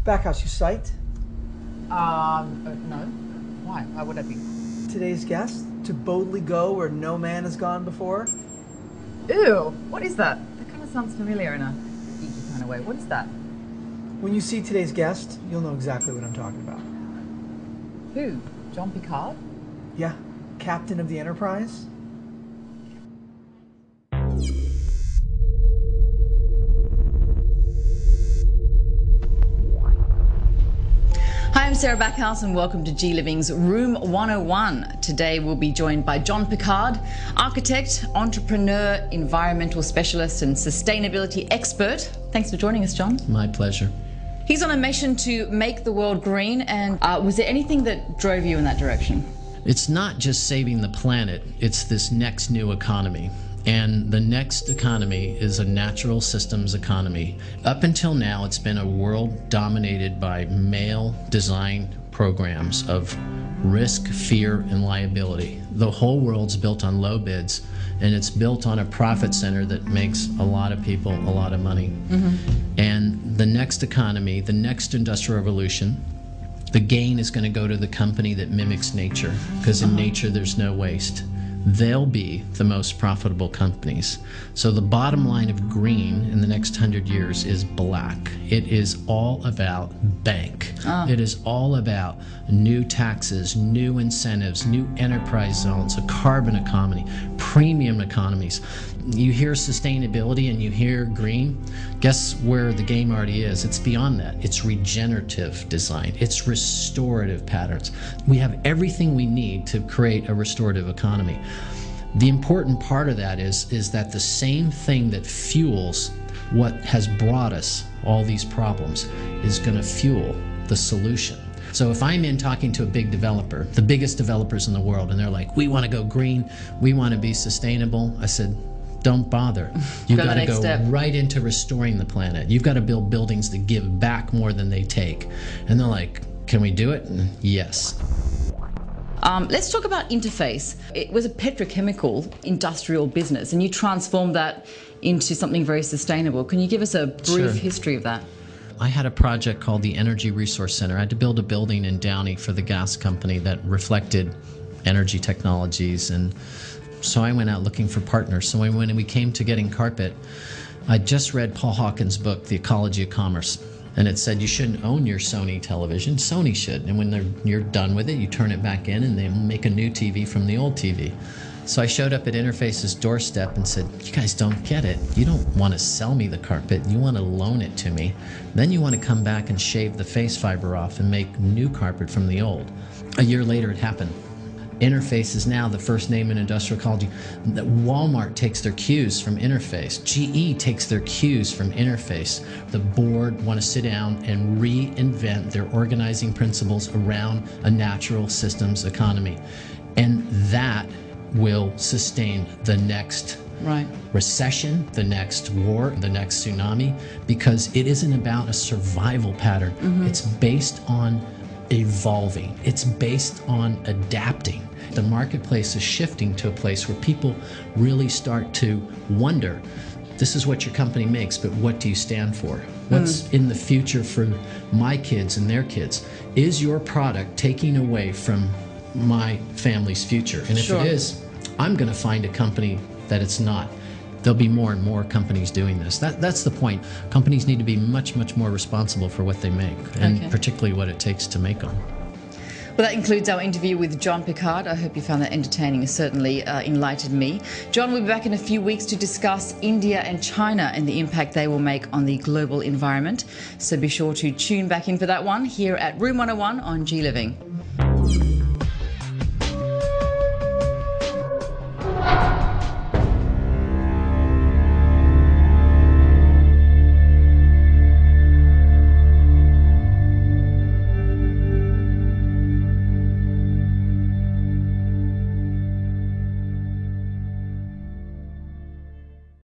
Backhouse, you psyched? No. Why? Why would I be? Today's guest, to boldly go where no man has gone before? Ew, what is that? That kind of sounds familiar in a geeky kind of way. What is that? When you see today's guest, you'll know exactly what I'm talking about. Who? John Picard? Yeah, captain of the Enterprise. Hi, I'm Sarah Backhouse and welcome to G Living's Room 101. Today we'll be joined by John Picard, architect, entrepreneur, environmental specialist and sustainability expert. Thanks for joining us, John. My pleasure. He's on a mission to make the world green, and was there anything that drove you in that direction? It's not just saving the planet, it's this next new economy. And the next economy is a natural systems economy. Up until now, it's been a world dominated by male-designed programs of risk, fear, and liability. The whole world's built on low bids, and it's built on a profit center that makes a lot of people a lot of money. And the next economy, the next industrial revolution, the gain is going to go to the company that mimics nature, because in nature there's no waste. They'll be the most profitable companies. So the bottom line of green in the next 100 years is black. It is all about bank. It is all about new taxes, new incentives, new enterprise zones, a carbon economy, premium economies. You hear sustainability and you hear green, guess where the game already is? It's beyond that. It's regenerative design. It's restorative patterns. We have everything we need to create a restorative economy. The important part of that is that the same thing that fuels what has brought us all these problems is going to fuel the solution. So if I'm in talking to a big developer, the biggest developers in the world, and they're like, we want to go green, we want to be sustainable, I said, don't bother. You've got to go right into restoring the planet. You've got to build buildings that give back more than they take. And they're like, can we do it? And yes. Let's talk about Interface. It was a petrochemical industrial business, and you transformed that into something very sustainable. Can you give us a brief history of that? I had a project called the Energy Resource Center. I had to build a building in Downey for the gas company that reflected energy technologies, and so I went out looking for partners. So when we came to getting carpet, I just read Paul Hawken's book, The Ecology of Commerce, and it said you shouldn't own your Sony television. Sony should, and when you're done with it, you turn it back in and they make a new TV from the old TV. So I showed up at Interface's doorstep and said, you guys don't get it. You don't want to sell me the carpet. You want to loan it to me. Then you want to come back and shave the face fiber off and make new carpet from the old. A year later, it happened. Interface is now the first name in industrial ecology. Walmart takes their cues from Interface. GE takes their cues from Interface. The board want to sit down and reinvent their organizing principles around a natural systems economy. And that will sustain the next recession, the next war, the next tsunami, because it isn't about a survival pattern. It's based on evolving. It's based on adapting. The marketplace is shifting to a place where people really start to wonder, this is what your company makes, but what do you stand for? What's in the future for my kids and their kids? Is your product taking away from my family's future? And if it is, I'm going to find a company that it's not. There'll be more and more companies doing this. That's the point. Companies need to be much, much more responsible for what they make, and particularly what it takes to make them. Well, that includes our interview with John Picard. I hope you found that entertaining. It certainly enlightened me. John will be back in a few weeks to discuss India and China and the impact they will make on the global environment. So be sure to tune back in for that one here at Room 101 on G Living.